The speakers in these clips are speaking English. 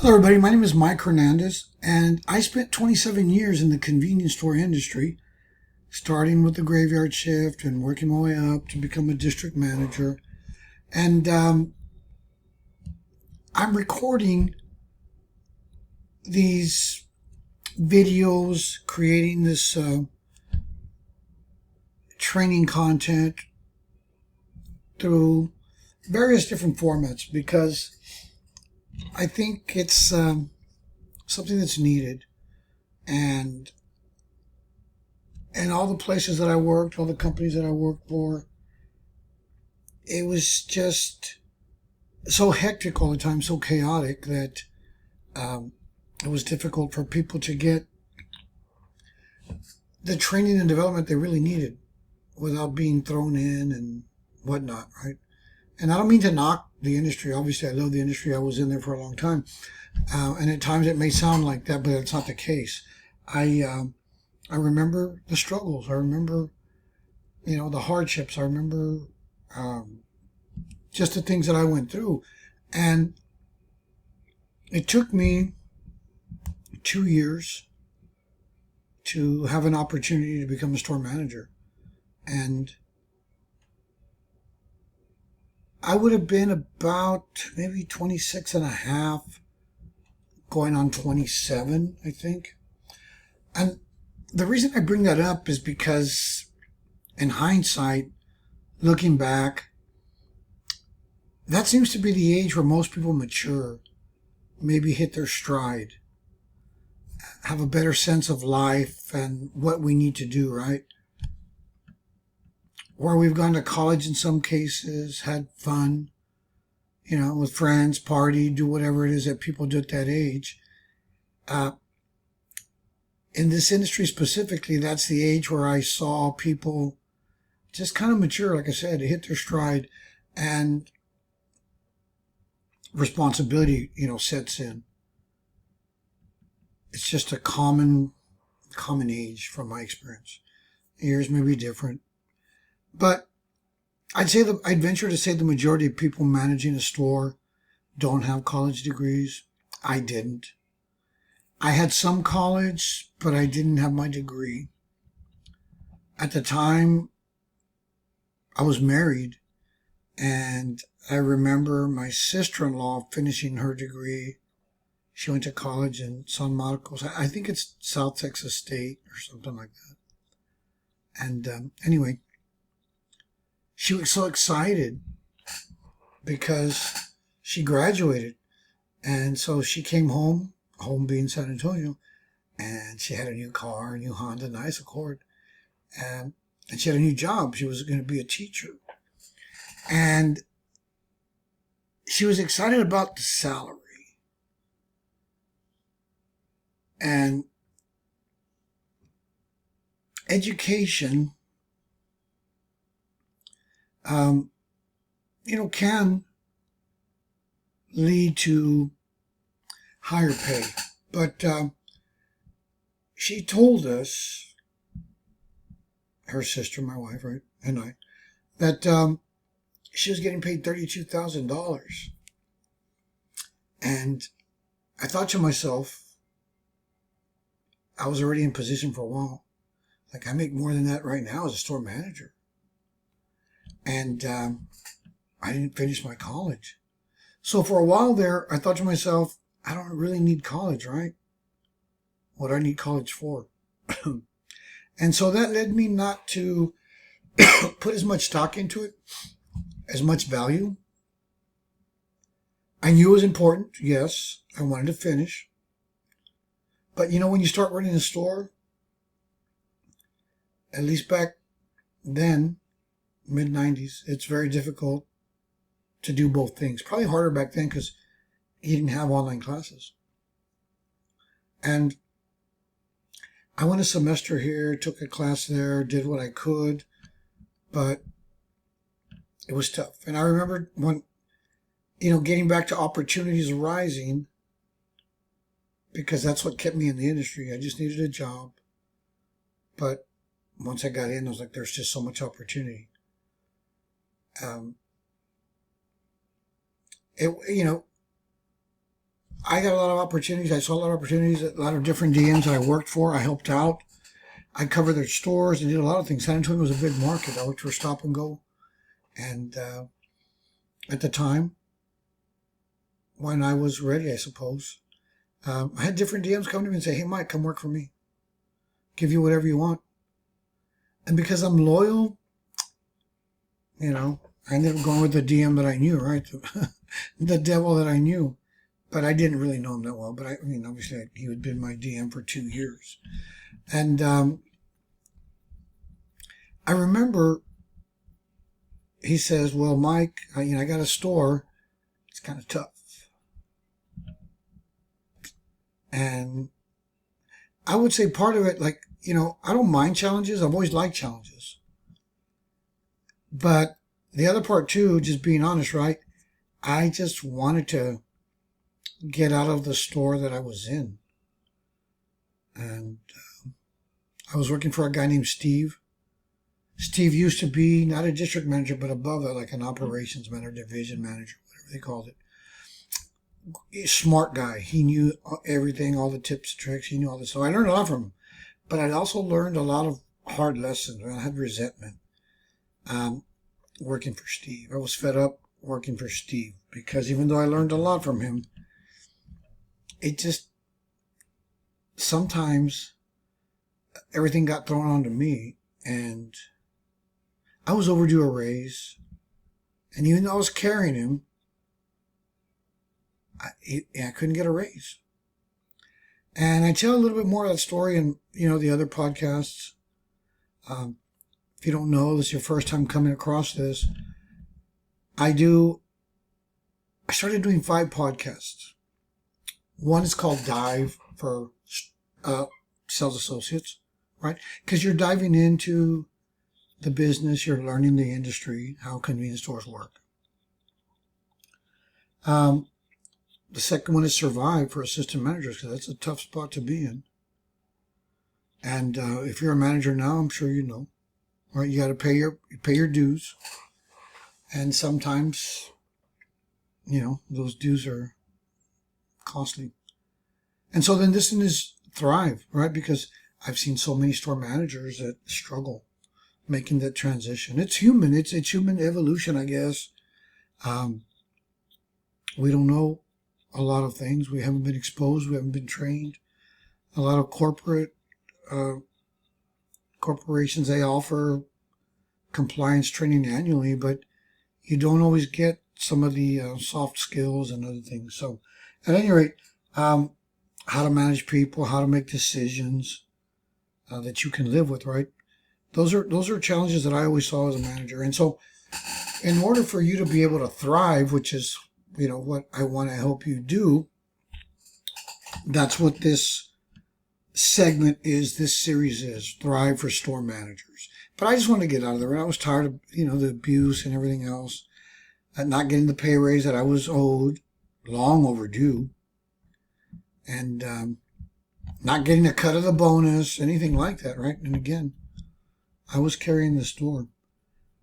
Hello, everybody. My name is Mike Hernandez, and I spent 27 years in the convenience store industry, starting with the graveyard shift and working my way up to become a district manager. And I'm recording these videos, creating this training content through various different formats because I think it's something that's needed. And all the places that I worked, all the companies that I worked for, it was just so hectic all the time, so chaotic that um, it was difficult for people to get the training and development they really needed without being thrown in and whatnot, right? And I don't mean to knock the industry. Obviously, I love the industry. I was in there for a long time. And at times it may sound like that, but it's not the case. I remember the struggles. I remember, the hardships. I remember um, just the things that I went through. And it took me 2 years to have an opportunity to become a store manager. And I would have been about maybe 26 and a half, going on 27, I think. And the reason I bring that up is because in hindsight, looking back, that seems to be the age where most people mature, maybe hit their stride, have a better sense of life and what we need to do, right? Where we've gone to college in some cases, had fun, with friends, party, do whatever it is that people do at that age. Uh, in this industry specifically, that's the age where I saw people just kind of mature, like I said, hit their stride, and responsibility, sets in. It's just a common age from my experience. Yours may be different, but I'd venture to say the majority of people managing a store don't have college degrees. I didn't. I had some college, but I didn't have my degree. At the time, I was married, and I remember my sister-in-law finishing her degree. She went to college in San Marcos. I think it's South Texas State or something like that. And anyway, she was so excited because she graduated. And so she came home being San Antonio, and she had a new car, a new Honda, nice Accord. And she had a new job. She was going to be a teacher. And she was excited about the salary. And education, can lead to higher pay. But she told us, her sister, my wife, right, and I, that she was getting paid $32,000. And I thought to myself, I was already in position for a while. Like, I make more than that right now as a store manager. And I didn't finish my college. So for a while there, I thought to myself, I don't really need college, right? What do I need college for? And so that led me not to put as much stock into it, as much value. I knew it was important. Yes, I wanted to finish. But when you start running a store, at least back then, mid 90s, it's very difficult to do both things. Probably harder back then because you didn't have online classes. And I went a semester here, took a class there, did what I could, but it was tough. And I remember when, getting back to opportunities arising, because that's what kept me in the industry. I just needed a job. But once I got in, I was like, there's just so much opportunity. It, I got a lot of opportunities. I saw a lot of opportunities at a lot of different DMs that I worked for. I helped out. I covered their stores and did a lot of things. San Antonio was a big market. I worked for Stop and Go. And at the time, when I was ready, I suppose, I had different DMs come to me and say, hey, Mike, come work for me. Give you whatever you want. And because I'm loyal, I ended up going with the DM that I knew, right? The devil that I knew. But I didn't really know him that well. But obviously, he had been my DM for 2 years. And I remember he says, well, Mike, I got a store. It's kind of tough. And I would say part of it, I don't mind challenges. I've always liked challenges. But the other part too, just being honest, right? I just wanted to get out of the store that I was in. And I was working for a guy named Steve. Steve used to be not a district manager, but above that, like an operations manager, division manager, whatever they called it. Smart guy. He knew everything, all the tips and tricks. He knew all this. So I learned a lot from him. But I also learned a lot of hard lessons. I had resentment working for Steve. I was fed up working for Steve because even though I learned a lot from him, it just sometimes everything got thrown onto me and I was overdue a raise. And even though I was carrying him, I couldn't get a raise. And I tell a little bit more of that story in, the other podcasts. If you don't know, this is your first time coming across this. I started doing 5 podcasts. One is called Dive for sales associates, right? Because you're diving into the business, you're learning the industry, how convenience stores work. The second one is Survive for assistant managers, because that's a tough spot to be in. And if you're a manager now, I'm sure you know, right? You got to pay your dues, and sometimes, those dues are costly. And so then this one is Thrive, right? Because I've seen so many store managers that struggle making that transition. It's human. It's human evolution, I guess. We don't know a lot of things. We haven't been exposed. We haven't been trained. A lot of corporations, they offer compliance training annually, but you don't always get some of the soft skills and other things. So at any rate, how to manage people, how to make decisions that you can live with, right? Those are challenges that I always saw as a manager. And so in order for you to be able to thrive, which is what I want to help you do, that's what this segment is, this series is, Thrive for Store Managers. But I just wanted to get out of there. I was tired of, the abuse and everything else, not getting the pay raise that I was owed, long overdue, and not getting a cut of the bonus, anything like that, right? And again, I was carrying the store.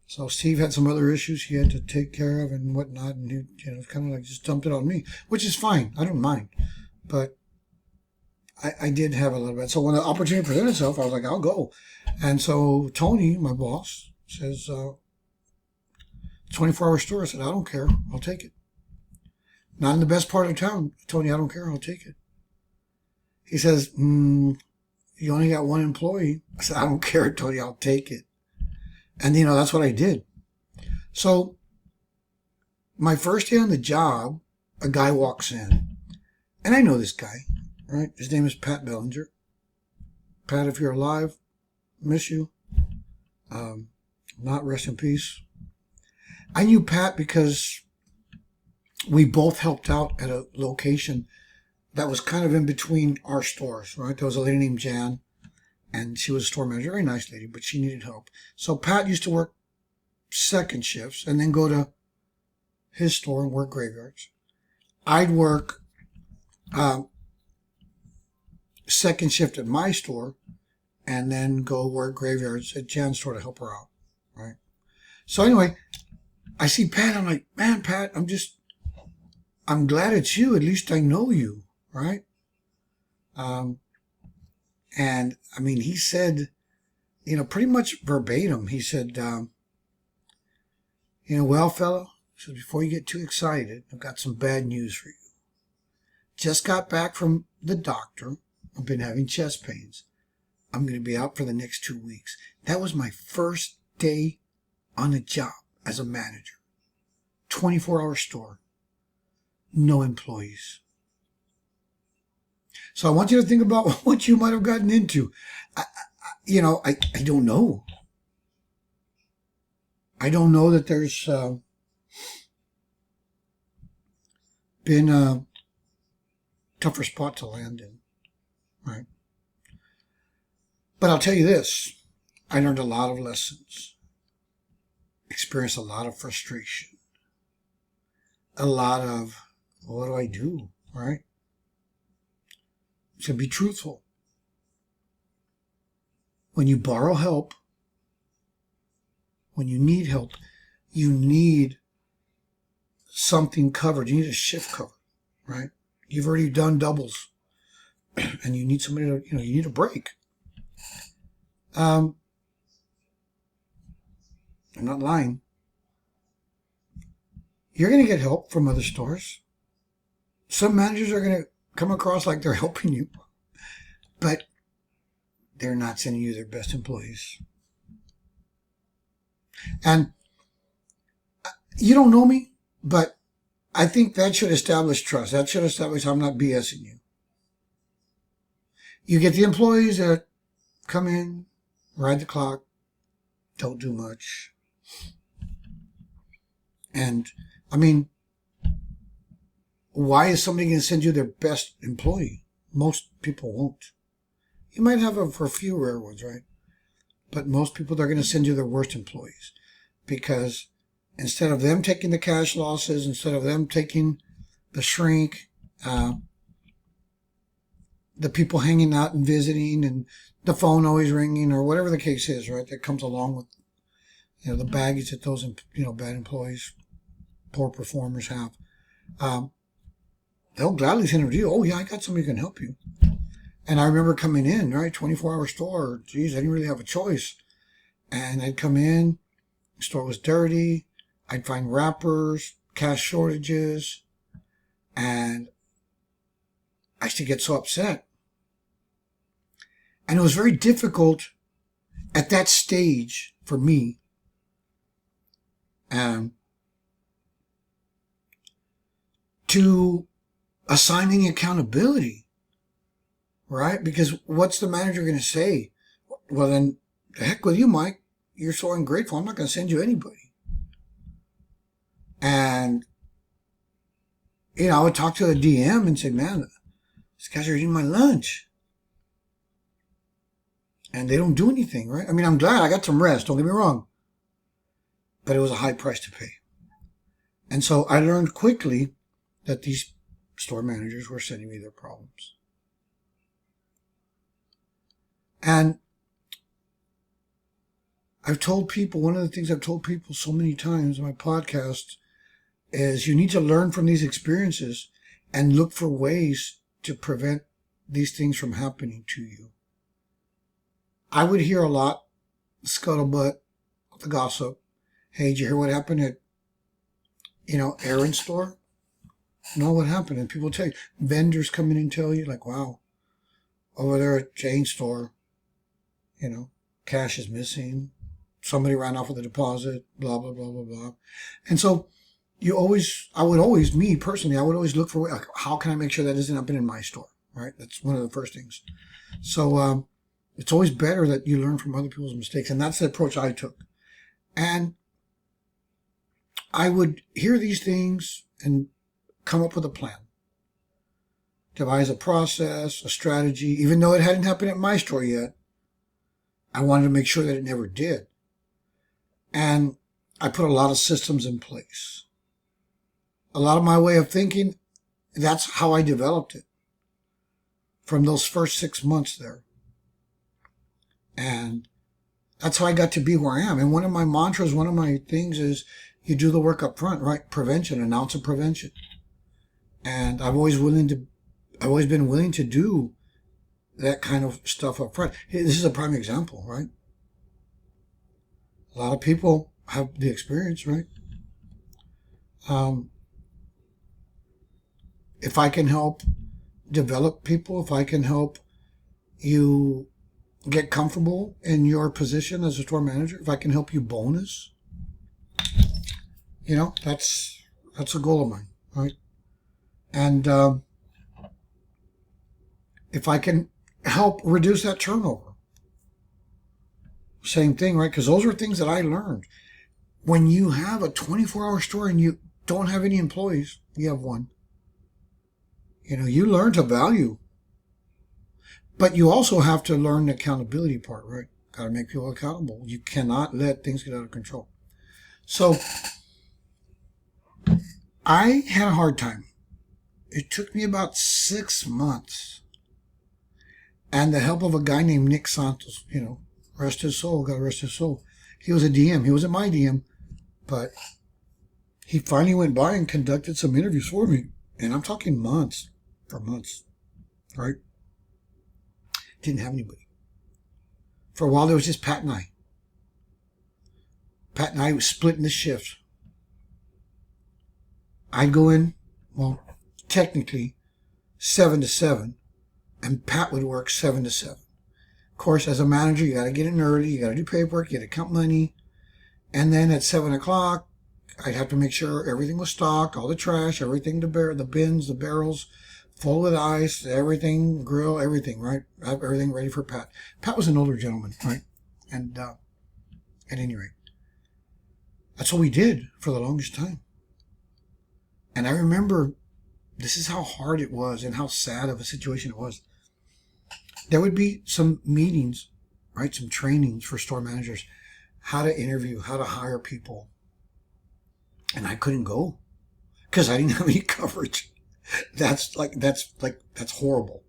So Steve had some other issues he had to take care of and whatnot, and he, kind of just dumped it on me, which is fine. I don't mind, but I did have a little bit. So when the opportunity presented itself, I was like, I'll go. And so Tony, my boss, says, 24-hour store. I said, I don't care. I'll take it. Not in the best part of town. Tony, I don't care. I'll take it. He says, you only got 1 employee. I said, I don't care, Tony. I'll take it. And, that's what I did. So my first day on the job, a guy walks in. And I know this guy, right? His name is Pat Bellinger. Pat, if you're alive, miss you. Not rest in peace. I knew Pat because we both helped out at a location that was kind of in between our stores, right? There was a lady named Jan. And she was a store manager, very nice lady, but she needed help. So Pat used to work second shifts and then go to his store and work graveyards. I'd work second shift at my store and then go work graveyards at Jan's store to help her out, right? So anyway, I see Pat. I'm like, man, Pat, I'm I'm glad it's you. At least I know you, right? And I mean, he said, pretty much verbatim, he said, well, fella, so before you get too excited, I've got some bad news for you. Just got back from the doctor. I've been having chest pains. I'm going to be out for the next 2 weeks. That was my first day on the job as a manager. 24-hour store. No employees. So I want you to think about what you might have gotten into. I don't know. I don't know that there's been a tougher spot to land in, right? But I'll tell you this. I learned a lot of lessons, experienced a lot of frustration, a lot of, what do I do, right? So be truthful. When you borrow help, when you need help, you need something covered. You need a shift covered, right? You've already done doubles and you need somebody to, you need a break. I'm not lying. You're going to get help from other stores. Some managers are going to come across like they're helping you, but they're not sending you their best employees. And you don't know me, but I think that should establish trust. That should establish I'm not BSing you. You get the employees that come in, ride the clock, don't do much. And, I mean, why is somebody going to send you their best employee? Most people won't. You might have for a few rare ones, right? But most people, they're going to send you their worst employees. Because instead of them taking the cash losses, instead of them taking the shrink, the people hanging out and visiting and the phone always ringing or whatever the case is, right? That comes along with, the baggage that those, bad employees, poor performers have. They'll gladly send them to you. Oh, yeah, I got somebody who can help you. And I remember coming in, right? 24-hour store. Geez, I didn't really have a choice. And I'd come in. The store was dirty. I'd find wrappers, cash shortages. And I used to get so upset. And it was very difficult at that stage for me to assign any accountability, right? Because what's the manager going to say? Well, then, the heck with you, Mike. You're so ungrateful. I'm not going to send you anybody. And, I would talk to the DM and say, man, these guys are eating my lunch. And they don't do anything, right? I mean, I'm glad I got some rest. Don't get me wrong. But it was a high price to pay. And so I learned quickly that these store managers were sending me their problems. And I've told people, one of the things I've told people so many times in my podcast is you need to learn from these experiences and look for ways to prevent these things from happening to you. I would hear a lot, scuttlebutt, the gossip. Hey, did you hear what happened at, Aaron's store? No, what happened? And people tell you, vendors come in and tell you, like, wow, over there at Jane's store, cash is missing. Somebody ran off with a deposit, blah, blah, blah, blah, blah. And so I would always look for, like, how can I make sure that doesn't happen in my store, right? That's one of the first things. So it's always better that you learn from other people's mistakes. And that's the approach I took. And I would hear these things and come up with a plan. Devise a process, a strategy. Even though it hadn't happened at my store yet, I wanted to make sure that it never did. And I put a lot of systems in place. A lot of my way of thinking, that's how I developed it from those first 6 months there. And that's how I got to be where I am. And one of my mantras, one of my things is you do the work up front, right? Prevention, an ounce of prevention. And I've always been willing to do that kind of stuff up front. Hey, this is a prime example, right? A lot of people have the experience, right? Um, if I can help develop people, if I can help you get comfortable in your position as a store manager, if I can help you bonus, that's a goal of mine, right? And if I can help reduce that turnover, same thing, right? Because those are things that I learned. When you have a 24-hour store and you don't have any employees, you have one. You learn to value, but you also have to learn the accountability part, right? Got to make people accountable. You cannot let things get out of control. So I had a hard time. It took me about 6 months and the help of a guy named Nick Santos, rest his soul, God rest his soul. He was a DM. He wasn't my DM, but he finally went by and conducted some interviews for me. And I'm talking months, right? Didn't have anybody. For a while, there was just Pat and I. Pat and I was splitting the shift. I'd go in, well, technically 7 to 7, and Pat would work 7 to 7. Of course, as a manager, you got to get in early, you got to do paperwork, you got to count money, and then at 7 o'clock, I'd have to make sure everything was stocked, all the trash, everything, the bins, the barrels, full with ice, everything, grill, everything, right? Have everything ready for Pat. Pat was an older gentleman, right? And at any rate, that's what we did for the longest time. And I remember this is how hard it was and how sad of a situation it was. There would be some meetings, right? Some trainings for store managers, how to interview, how to hire people. And I couldn't go because I didn't have any coverage. That's horrible.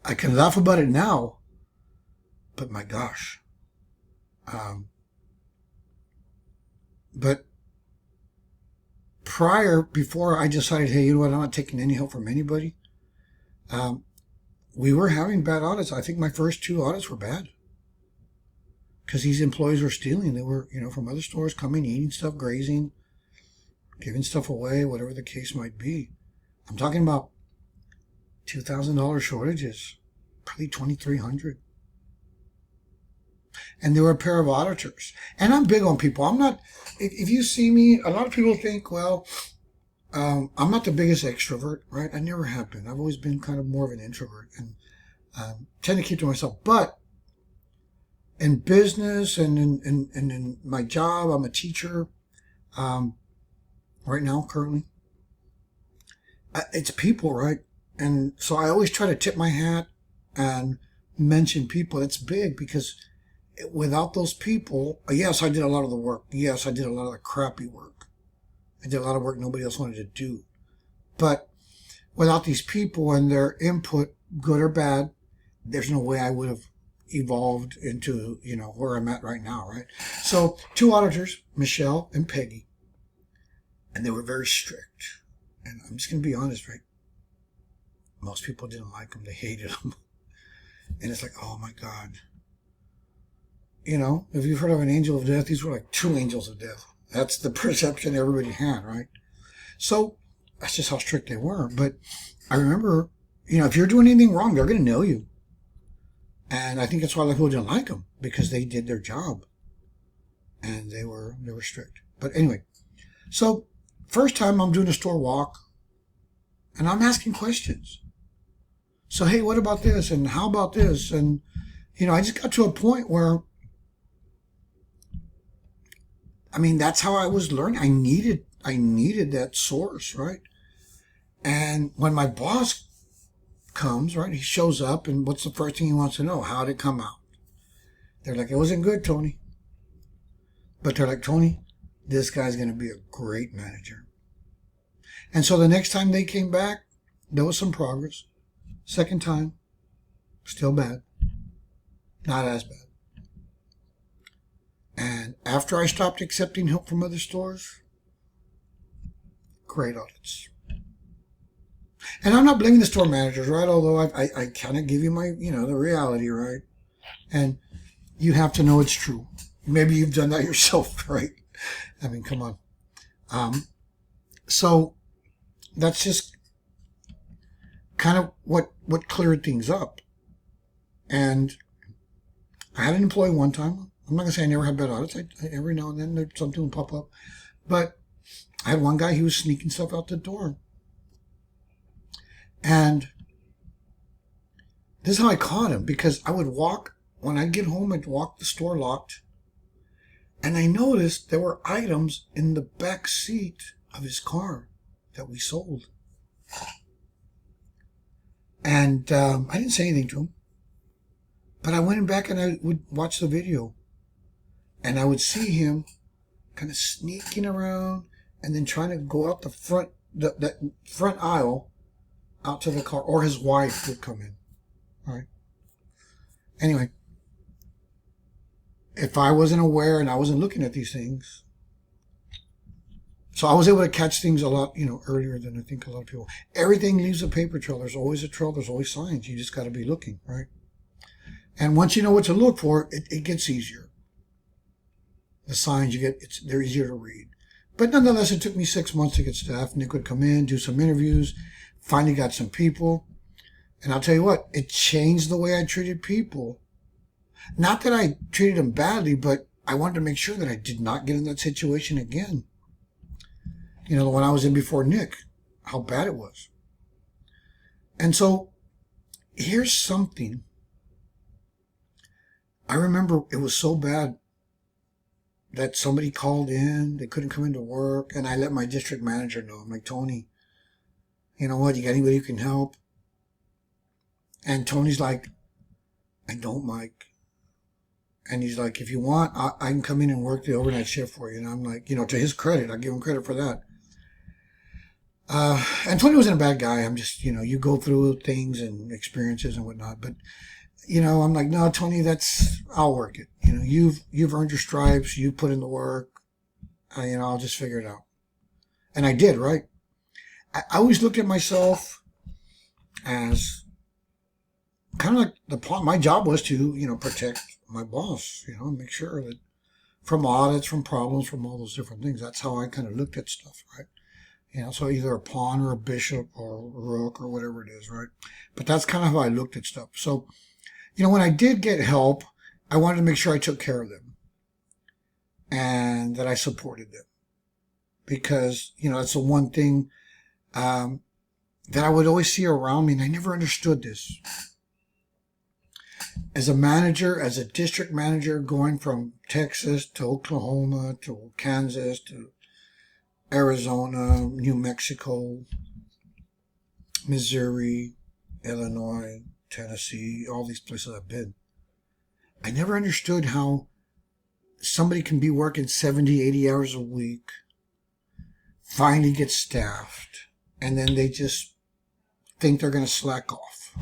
I can laugh about it now, but my gosh. But before I decided, hey, you know what, I'm not taking any help from anybody. We were having bad audits. I think my first 2 audits were bad because these employees were stealing. They were, from other stores coming, eating stuff, grazing, giving stuff away, whatever the case might be. I'm talking about $2,000 shortages, probably $2,300. And there were a pair of auditors. And I'm big on people. I'm not, if you see me, a lot of people think, well, I'm not the biggest extrovert, right? I never have been. I've always been kind of more of an introvert and tend to keep to myself. But in business and in my job, I'm a teacher right now, currently. It's people, right? And so I always try to tip my hat and mention people. It's big because without those people, yes, I did a lot of the work. Yes, I did a lot of the crappy work. I did a lot of work nobody else wanted to do. But without these people and their input, good or bad, there's no way I would have evolved into, where I'm at right now, right? So 2 auditors, Michelle and Peggy, and they were very strict. And I'm just going to be honest, right? Most people didn't like them. They hated them. And it's like, oh my God. If you've heard of an angel of death, these were like 2 angels of death. That's the perception everybody had, right? So that's just how strict they were. But I remember, if you're doing anything wrong, they're going to know you. And I think that's why a lot of people didn't like them, because they did their job. And they were strict. But anyway, so first time I'm doing a store walk, and I'm asking questions. So, hey, what about this? And how about this? And, I just got to a point where, that's how I was learning. I needed that source, right? And when my boss comes, right, he shows up, and what's the first thing he wants to know? How did it come out? They're like, it wasn't good, Tony. But they're like, Tony, this guy's going to be a great manager. And so the next time they came back, there was some progress. Second time, still bad. Not as bad. And after I stopped accepting help from other stores, great audits. And I'm not blaming the store managers, right? Although I kind of give you my, the reality, right? And you have to know it's true. Maybe you've done that yourself, right? I mean, come on. Um, so that's just kind of what cleared things up. And I had an employee one time. I'm not gonna say I never had bad audits. Every now and then there's something would pop up. But I had one guy, he was sneaking stuff out the door. And this is how I caught him, because I would walk, when I'd get home, I'd walk the store locked. And I noticed there were items in the back seat of his car that we sold. And I didn't say anything to him. But I went back and I would watch the video. And I would see him kind of sneaking around and then trying to go out the front aisle out to the car. Or his wife would come in. All right. Anyway, if I wasn't aware and I wasn't looking at these things, so I was able to catch things a lot, earlier than I think a lot of people. Everything leaves a paper trail. There's always a trail. There's always signs. You just got to be looking, right? And once you know what to look for, it gets easier. The signs you get, they're easier to read. But nonetheless, it took me 6 months to get staff. Nick would come in, do some interviews, finally got some people. And I'll tell you what, it changed the way I treated people. Not that I treated them badly, but I wanted to make sure that I did not get in that situation again. The one I was in before Nick, how bad it was. And so here's something. I remember it was so bad that somebody called in, they couldn't come into work, and I let my district manager know. I'm like, Tony, you know what, you got anybody who can help? And Tony's like, I don't, Mike. And he's like, if you want, I can come in and work the overnight shift for you. And I'm like, to his credit, I give him credit for that. And Tony wasn't a bad guy. I'm just, you go through things and experiences and whatnot. But, I'm like, no, Tony, I'll work it. You've earned your stripes. You put in the work. I'll just figure it out. And I did, right? I always looked at myself as kind of like my job was to, protect my boss, make sure that from audits, from problems, from all those different things. That's how I kind of looked at stuff, right? So either a pawn or a bishop or a rook or whatever it is, right? But that's kind of how I looked at stuff. So, when I did get help, I wanted to make sure I took care of them and that I supported them. Because, that's the one thing that I would always see around me, and I never understood this. As a manager, as a district manager, going from Texas to Oklahoma to Kansas to Arizona, New Mexico, Missouri, Illinois, Tennessee, all these places I've been. I never understood how somebody can be working 70, 80 hours a week, finally get staffed, and then they just think they're going to slack off.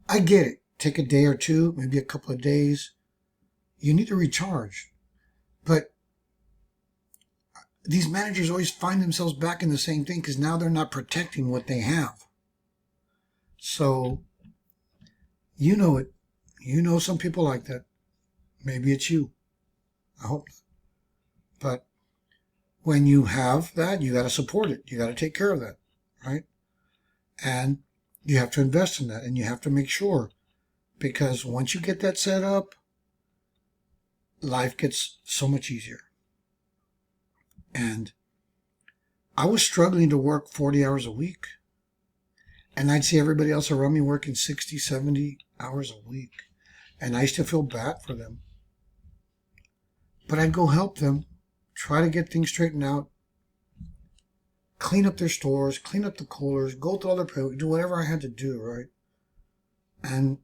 I get it. Take a day or two, maybe a couple of days. You need to recharge. But these managers always find themselves back in the same thing because now they're not protecting what they have. So, you know it. You know some people like that. Maybe it's you. I hope not. But when you have that, you got to support it. You got to take care of that, right? And you have to invest in that, and you have to make sure. Because once you get that set up, life gets so much easier. And I was struggling to work 40 hours a week. And I'd see everybody else around me working 60, 70 hours a week. And I used to feel bad for them. But I'd go help them, try to get things straightened out, clean up their stores, clean up the coolers, go through all their paperwork, do whatever I had to do, right? And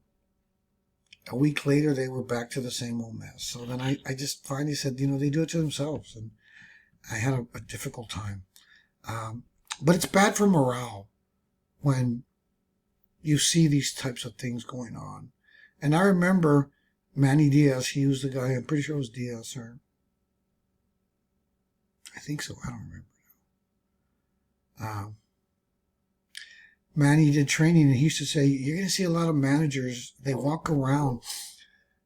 a week later, they were back to the same old mess. So then I just finally said, they do it to themselves. And I had a difficult time. But it's bad for morale when you see these types of things going on. And I remember Manny Diaz, he was the guy, I'm pretty sure it was Diaz, or I think so, I don't remember. Manny did training, and he used to say, you're going to see a lot of managers, they walk around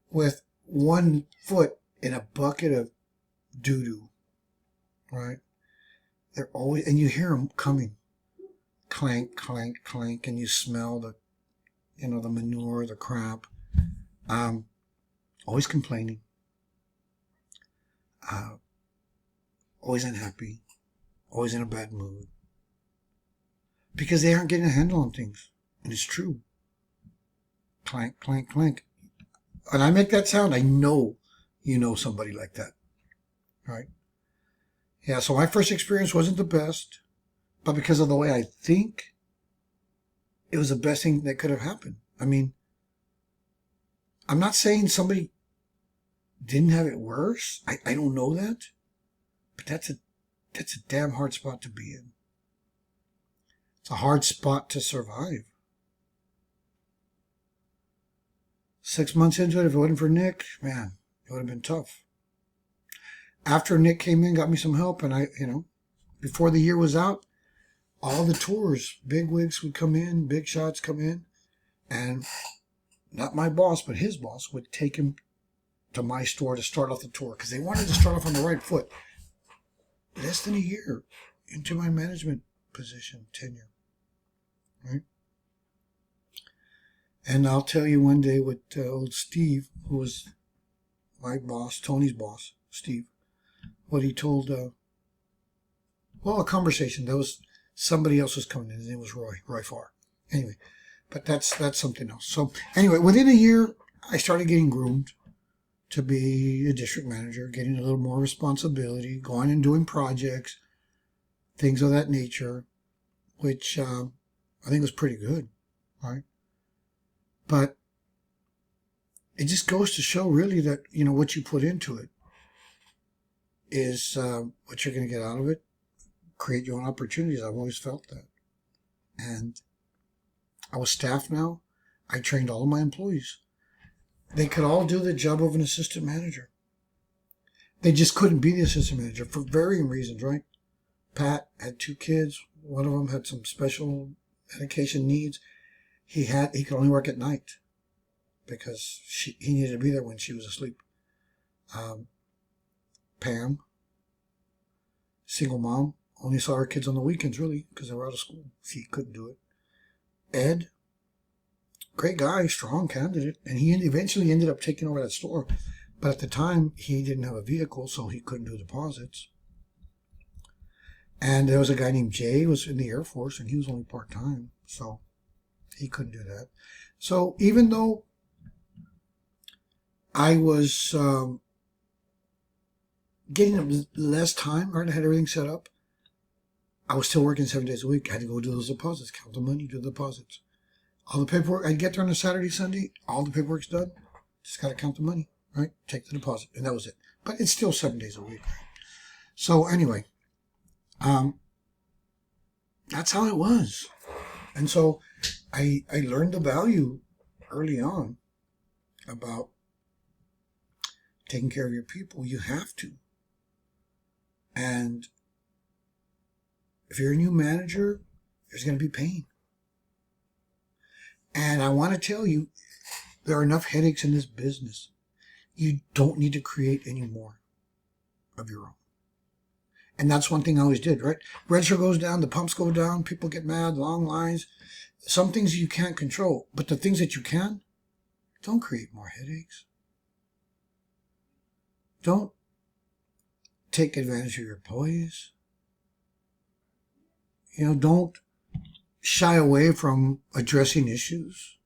with one foot in a bucket of doo-doo, right? They're always, and you hear them coming, clank, clank, clank, and you smell the manure, the crap. Always complaining, always unhappy, always in a bad mood, because they aren't getting a handle on things. And it's true. Clank, clank, clank. And I make that sound, I know you know somebody like that, right? Yeah, so my first experience wasn't the best, but because of the way I think, it was the best thing that could have happened. I mean, I'm not saying somebody didn't have it worse. I don't know that, but that's a damn hard spot to be in. It's a hard spot to survive. 6 months into it, if it wasn't for Nick, man, it would have been tough. After Nick came in, got me some help, and before the year was out, all the tours, big wigs would come in, big shots come in, and not my boss, but his boss would take him to my store to start off the tour, because they wanted to start off on the right foot. Less than a year into my management position tenure, right? And I'll tell you one day what old Steve, who was my boss, Tony's boss, Steve, what he told, a conversation. There was somebody else was coming in. His name was Roy Farr. Anyway, but that's something else. So anyway, within a year, I started getting groomed to be a district manager, getting a little more responsibility, going and doing projects, things of that nature, which I think was pretty good, right? But it just goes to show really that, what you put into it is what you're going to get out of it. Create your own opportunities. I've always felt that. And I was staff now. I trained all of my employees. They could all do the job of an assistant manager. They just couldn't be the assistant manager for varying reasons, right? Pat had 2 kids. One of them had some special medication needs. He could only work at night because he needed to be there when she was asleep. Pam, single mom, only saw her kids on the weekends, really, because they were out of school. She couldn't do it. Ed, great guy, strong candidate, and he eventually ended up taking over that store. But at the time, he didn't have a vehicle, so he couldn't do deposits. And there was a guy named Jay who was in the Air Force, and he was only part-time, so he couldn't do that. So even though I was getting less time, right, I had everything set up, I was still working 7 days a week. I had to go do those deposits, count the money, do the deposits. All the paperwork, I'd get there on a Saturday, Sunday, all the paperwork's done. Just got to count the money, right? Take the deposit, and that was it. But it's still 7 days a week. So anyway, that's how it was. And so I learned the value early on about taking care of your people. You have to. And if you're a new manager, there's going to be pain. And I want to tell you, there are enough headaches in this business. You don't need to create any more of your own. And that's one thing I always did, right? Register goes down, the pumps go down, people get mad, long lines. Some things you can't control, but the things that you can, don't create more headaches. Don't take advantage of your employees. Don't shy away from addressing issues.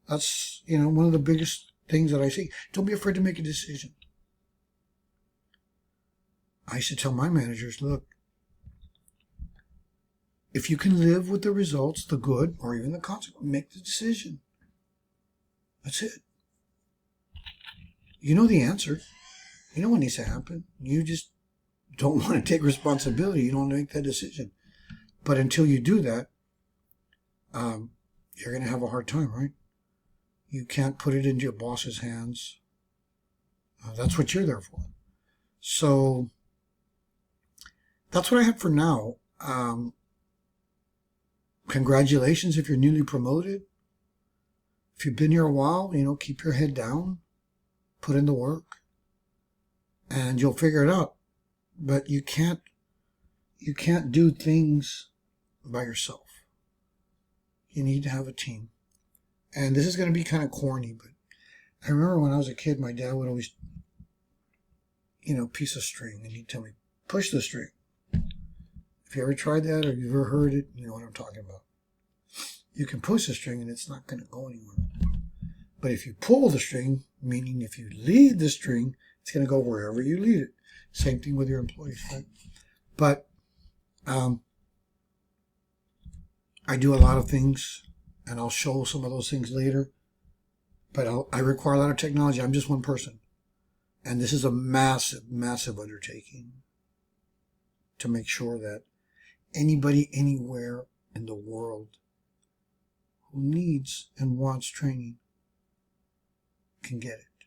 That's, one of the biggest things that I see. Don't be afraid to make a decision. I used to tell my managers, look, if you can live with the results, the good, or even the consequence, make the decision. That's it. You know the answer. You know what needs to happen. You just don't want to take responsibility. You don't want to make that decision. But until you do that, you're going to have a hard time, right? You can't put it into your boss's hands. That's what you're there for. So that's what I have for now. Congratulations if you're newly promoted. If you've been here a while, keep your head down, put in the work, and you'll figure it out. But you can't do things by yourself. You need to have a team. And this is going to be kind of corny, but I remember when I was a kid, my dad would always, piece of string, and he'd tell me, push the string. If you ever tried that or you've ever heard it, you know what I'm talking about. You can push the string and it's not going to go anywhere. But if you pull the string, meaning if you lead the string, it's going to go wherever you lead it. Same thing with your employees, right? But I do a lot of things, and I'll show some of those things later. But I require a lot of technology. I'm just one person. And this is a massive, massive undertaking to make sure that anybody, anywhere in the world who needs and wants training can get it.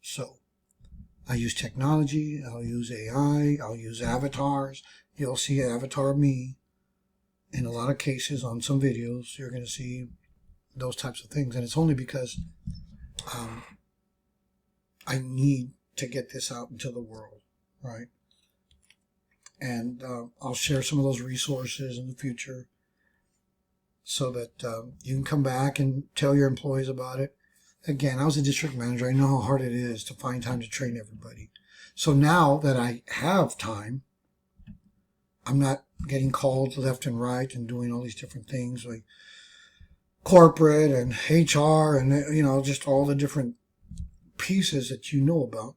So I use technology, I'll use AI, I'll use avatars. You'll see an avatar of me. In a lot of cases on some videos, you're going to see those types of things. And it's only because I need to get this out into the world, right? And I'll share some of those resources in the future so that you can come back and tell your employees about it. Again, I was a district manager. I know how hard it is to find time to train everybody. So now that I have time, I'm not getting called left and right and doing all these different things like corporate and HR and, just all the different pieces that you know about.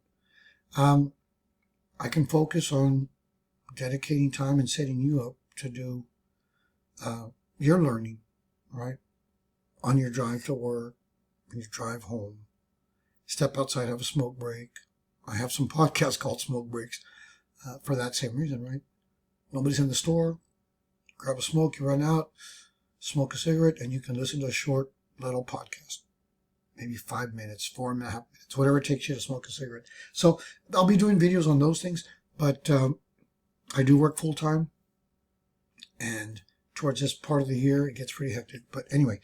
I can focus on dedicating time and setting you up to do your learning, right? On your drive to work, on your drive home. Step outside, have a smoke break. I have some podcasts called Smoke Breaks for that same reason, right? Nobody's in the store. Grab a smoke, you run out, smoke a cigarette, and you can listen to a short little podcast. Maybe 5 minutes, 4.5 minutes, whatever it takes you to smoke a cigarette. So I'll be doing videos on those things, but I do work full time. And towards this part of the year, it gets pretty hectic. But anyway,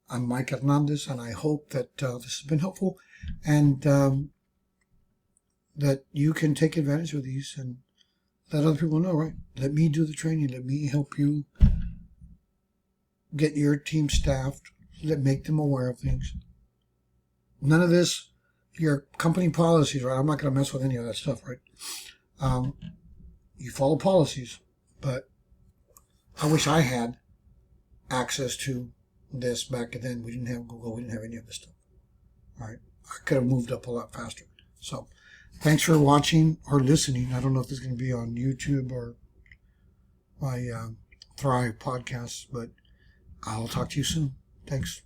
I'm Mike Hernandez, and I hope that this has been helpful and that you can take advantage of these and let other people know, right? Let me do the training. Let me help you get your team staffed. Make them aware of things. None of this, your company policies, right? I'm not going to mess with any of that stuff, right? You follow policies, but I wish I had access to this back then. We didn't have Google. We didn't have any of this stuff. All right. I could have moved up a lot faster. So thanks for watching or listening. I don't know if this is going to be on YouTube or my Thrive podcast, but I'll talk to you soon. Thanks.